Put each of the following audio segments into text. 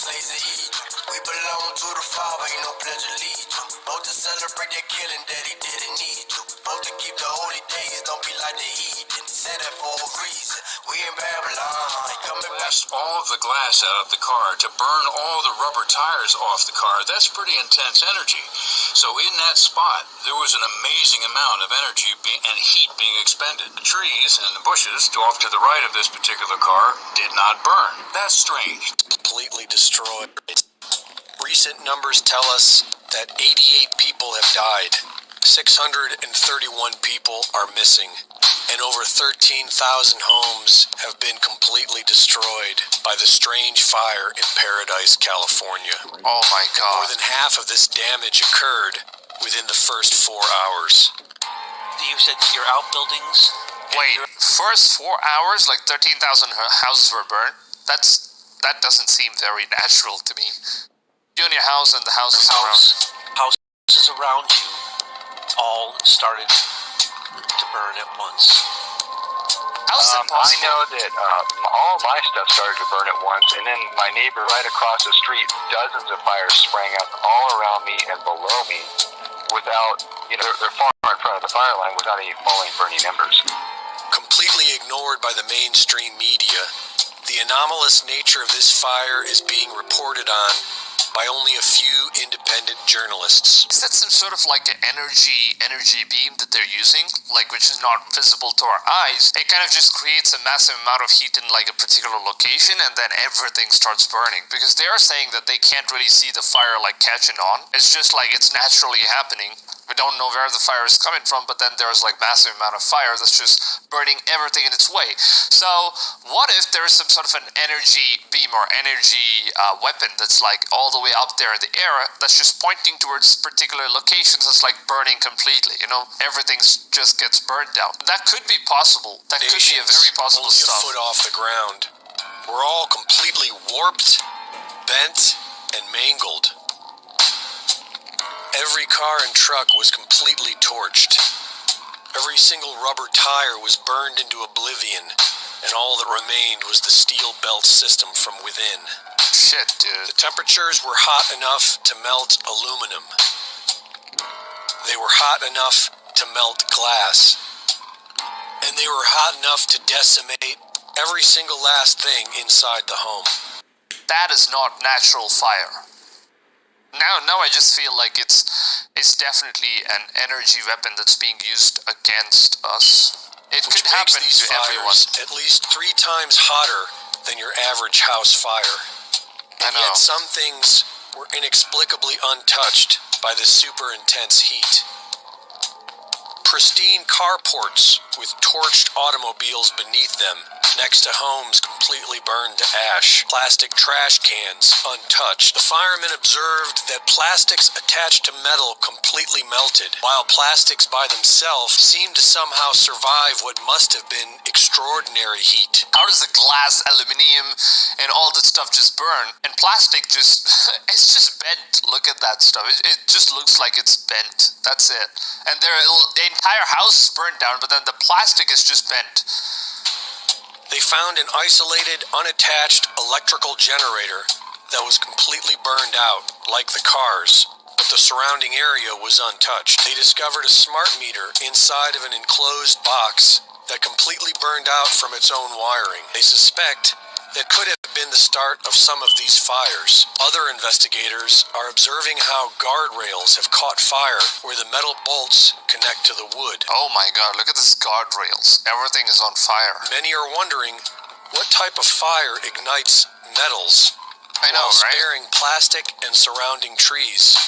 slaves of Egypt. We belong to the Father, ain't no pledge of allegiance. Both to celebrate that killing that he didn't need to. Both to keep the holy days, don't be like the heathen. Said that for a reason. We in Babylon, coming back. All of the glass out of the car to burn all the rubber tires off the car. That's pretty intense energy. So in that spot, there was an amazing amount of energy and heat being expended. The trees and the bushes off to the right of this particular car did not burn. That's strange. Completely destroyed. Recent numbers tell us that 88 people have died. 631 people are missing, and over 13,000 homes have been completely destroyed by the strange fire in Paradise, California. Oh my God. More than half of this damage occurred within the first 4 hours. You said your outbuildings? Wait, first 4 hours, like 13,000 houses were burned? That doesn't seem very natural to me. You and your house and the houses around. Houses around you all started to burn at once. How is that possible? I know that all my stuff started to burn at once, and then my neighbor right across the street, dozens of fires sprang up all around me and below me without, they're far in front of the fire line without any falling burning embers. Completely ignored by the mainstream media, the anomalous nature of this fire is being reported on by only a few independent journalists. Is that some sort of like an energy beam that they're using, like which is not visible to our eyes? It kind of just creates a massive amount of heat in like a particular location, and then everything starts burning. Because they are saying that they can't really see the fire like catching on. It's just like it's naturally happening. We don't know where the fire is coming from, but then there's like massive amount of fire that's just burning everything in its way. So what if there's some sort of an energy beam or energy weapon that's like all the way up there in the air that's just pointing towards particular locations that's like burning completely, everything just gets burned down. That could be possible. That could be a very possible only stuff. A foot off the ground. We're all completely warped, bent, and mangled. Every car and truck was completely torched. Every single rubber tire was burned into oblivion, and all that remained was the steel belt system from within. Shit, dude. The temperatures were hot enough to melt aluminum. They were hot enough to melt glass. And they were hot enough to decimate every single last thing inside the home. That is not natural fire. Now I just feel like it's definitely an energy weapon that's being used against us. It Which could happen makes these to everyone. fires at least 3 times hotter than your average house fire. And yet some things were inexplicably untouched by the super intense heat. Pristine carports with torched automobiles beneath them, next to homes completely burned to ash. Plastic trash cans untouched. The firemen observed that plastics attached to metal completely melted, while plastics by themselves seemed to somehow survive what must have been extraordinary heat. How does the glass, aluminum, and all that stuff just burn? And plastic just, it's just bent. Look at that stuff. It just looks like it's bent. That's it. And the entire house is burned down, but then the plastic is just bent. They found an isolated, unattached electrical generator that was completely burned out, like the cars, but the surrounding area was untouched. They discovered a smart meter inside of an enclosed box that completely burned out from its own wiring. They suspect that could have been the start of some of these fires. Other investigators are observing how guardrails have caught fire where the metal bolts connect to the wood. Oh my God, look at this guardrails. Everything is on fire. Many are wondering what type of fire ignites metals I know, while right? sparing plastic and surrounding trees.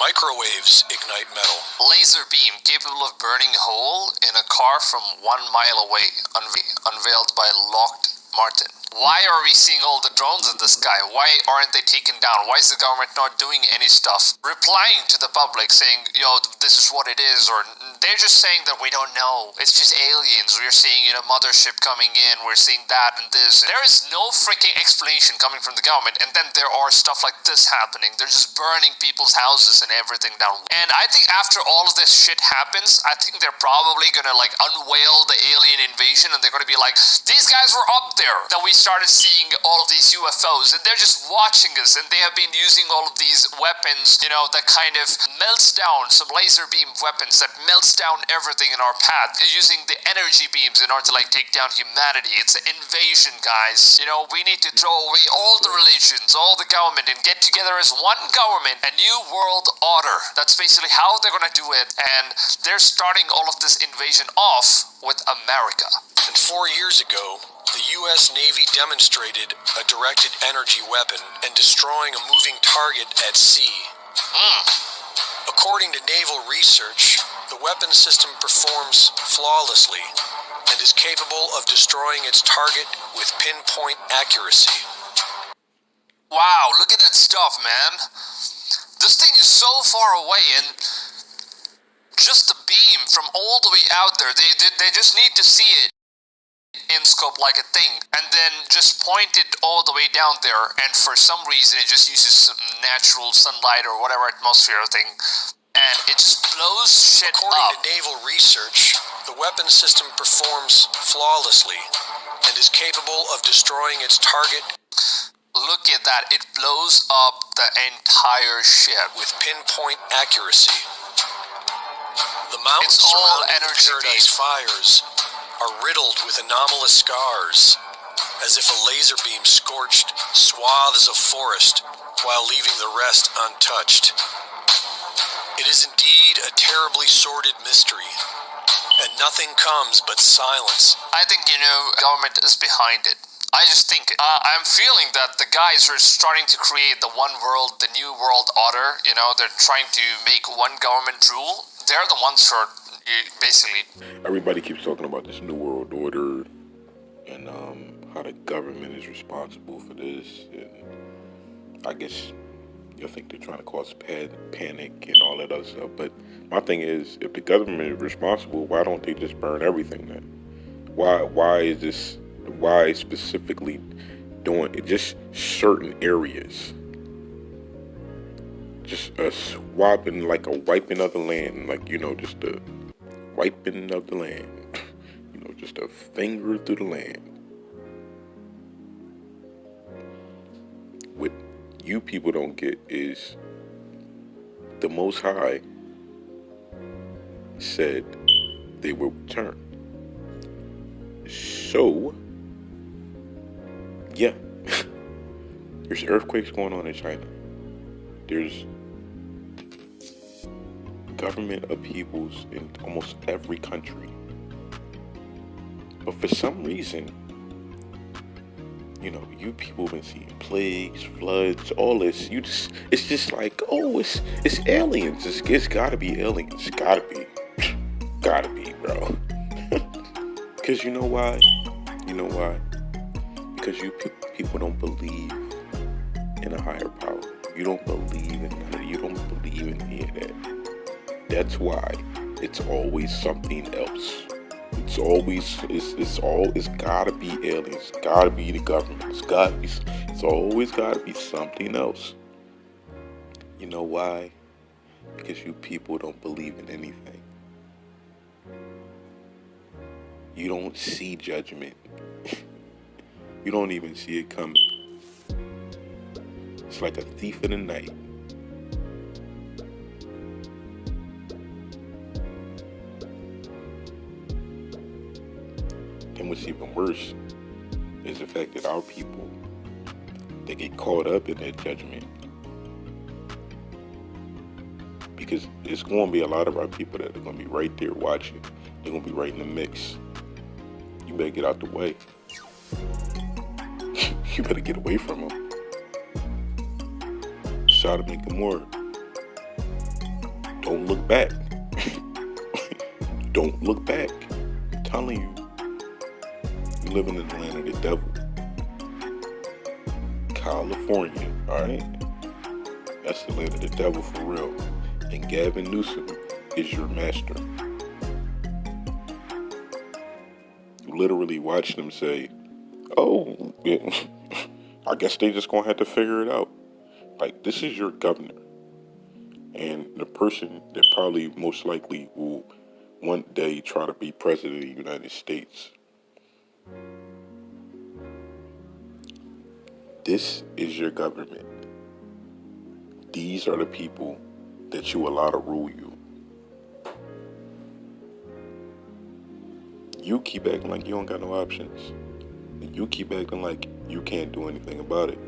Microwaves ignite metal. Laser beam capable of burning a hole in a car from 1 mile away, unveiled by Lockheed Martin. Why are we seeing all the drones in the sky? Why aren't they taken down? Why is the government not doing any stuff? Replying to the public saying, this is what it is, or They're just saying that we don't know. It's just aliens. We're seeing, mothership coming in. We're seeing that and this. There is no freaking explanation coming from the government. And then there are stuff like this happening. They're just burning people's houses and everything down. And I think after all of this shit happens, I think they're probably gonna like unveil the alien invasion, and they're gonna be like, these guys were up there that we started seeing all of these UFOs, and they're just watching us, and they have been using all of these weapons, that kind of melts down, some laser beam weapons that melts down everything in our path, using the energy beams in order to like take down humanity. It's an invasion, guys. We need to throw away all the religions, all the government, and get together as one government, a new world order. That's basically how they're gonna do it, and they're starting all of this invasion off with America. And 4 years ago, the U.S. Navy demonstrated a directed energy weapon and destroying a moving target at sea. According to naval research, the weapon system performs flawlessly and is capable of destroying its target with pinpoint accuracy. Wow, look at that stuff, man. This thing is so far away, and just the beam from all the way out there, they just need to see it in scope like a thing, and then just point it all the way down there, and for some reason it just uses some natural sunlight or whatever atmosphere thing, and it just blows shit According up. to naval research, the weapon system performs flawlessly and is capable of destroying its target. Look at that, it blows up the entire ship With pinpoint accuracy. The mountains It's all surrounding the energy Paradise beam. fires are riddled with anomalous scars, as if a laser beam scorched swaths of forest while leaving the rest untouched. It is indeed a terribly sordid mystery, and nothing comes but silence. I think, government is behind it. I just think it. I'm feeling that the guys are starting to create the one world, the new world order. They're trying to make one government rule. They're the ones who are basically. Everybody keeps talking about this new world order and how the government is responsible for this. And I guess I think they're trying to cause panic and all that other stuff. But my thing is, if the government is responsible, why don't they just burn everything then? Why is this? Why specifically doing it? Just certain areas, just a swapping, like a wiping of the land, like just a wiping of the land, just a finger through the land. What you people don't get is the Most High said they will return. So yeah, there's earthquakes going on in China. There's government upheavals in almost every country. But for some reason, you people have been seeing plagues, floods, all this. It's just like, oh, it's aliens. It's gotta be aliens. Gotta be. Gotta be, bro. Because you know why? Because you people don't believe in a higher power. You don't believe in none of it. You don't believe in any of that. That's why it's always something else. It's gotta be aliens. It's gotta be the government. It's always gotta be something else. You know why? Because you people don't believe in anything. You don't see judgment. You don't even see it coming. It's like a thief in the night. And what's even worse is the fact that our people, they get caught up in that judgment. Because it's going to be a lot of our people that are going to be right there watching. They're going to be right in the mix. You better get out the way. You better get away from them. Sodom and Gomorrah. Don't look back. Don't look back. I'm telling you. You're living in the land of the devil. California, alright? That's the land of the devil for real. And Gavin Newsom is your master. literally watch them say, oh, yeah, I guess they just gonna have to figure it out. Like, this is your governor. And the person that probably most likely will one day try to be president of the United States. This is your government. These are the people that you allow to rule you. You keep acting like you don't got no options. And you keep acting like you can't do anything about it.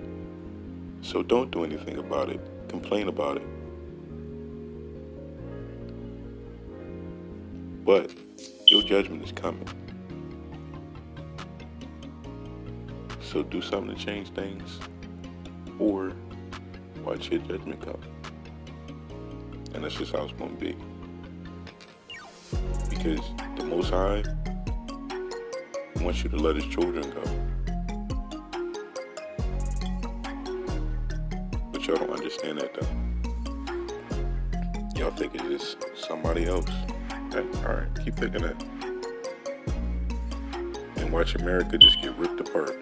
So don't do anything about it. Complain about it. But your judgment is coming. So do something to change things, or watch your judgment come. And that's just how it's going to be. Because the Most High wants you to let his children go. But y'all don't understand that though. Y'all think it's just somebody else. Hey, alright, keep thinking that. And watch America just get ripped apart.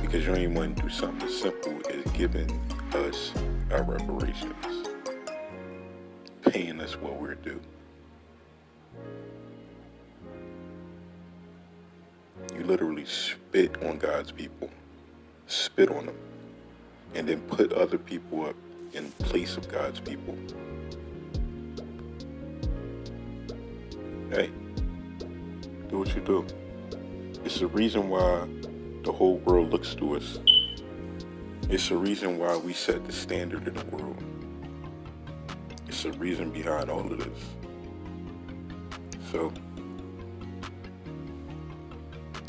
Because you don't even want to do something as simple as giving us our reparations. Paying us what we're due. You literally spit on God's people. Spit on them. And then put other people up in place of God's people. Hey, do what you do. It's the reason why the whole world looks to us. It's the reason why we set the standard in the world. It's the reason behind all of this. So,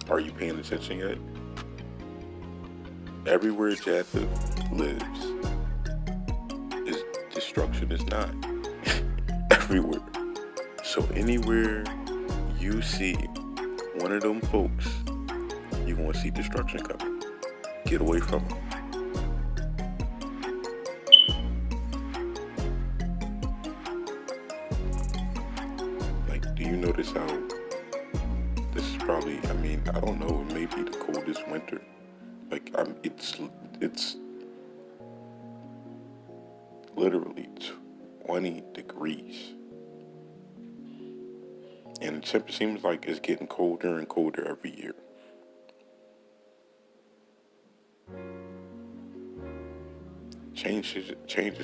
are you paying attention yet? Everywhere Japheth lives, destruction is not. Everywhere. So anywhere you see one of them folks, you're going to see destruction coming. Get away from them. Like, do you notice how this is probably, I don't know, it may be the coldest winter. Like, it's literally 20 degrees. And it seems like it's getting colder and colder every year. Change is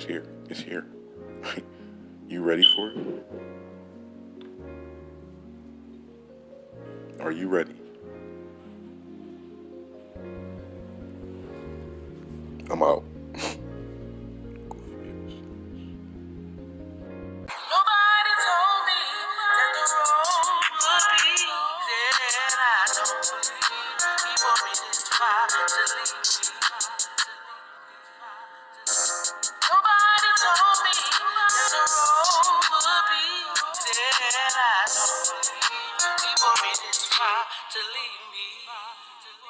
here. It's here. You ready for it? Are you ready? I'm out.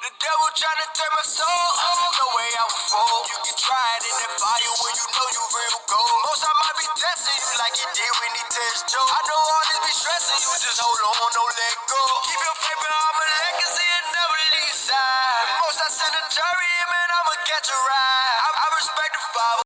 The devil trying to take my soul. No way I will fall. You can try it in that fire when you know you real gold. Most I might be testing you like you did when he test Joe. I know all this be stressing you, just hold on, don't let go. Keep your faith in all my legacy and never leave side. The most I send a jury, man, I'ma catch a ride. I respect the Father.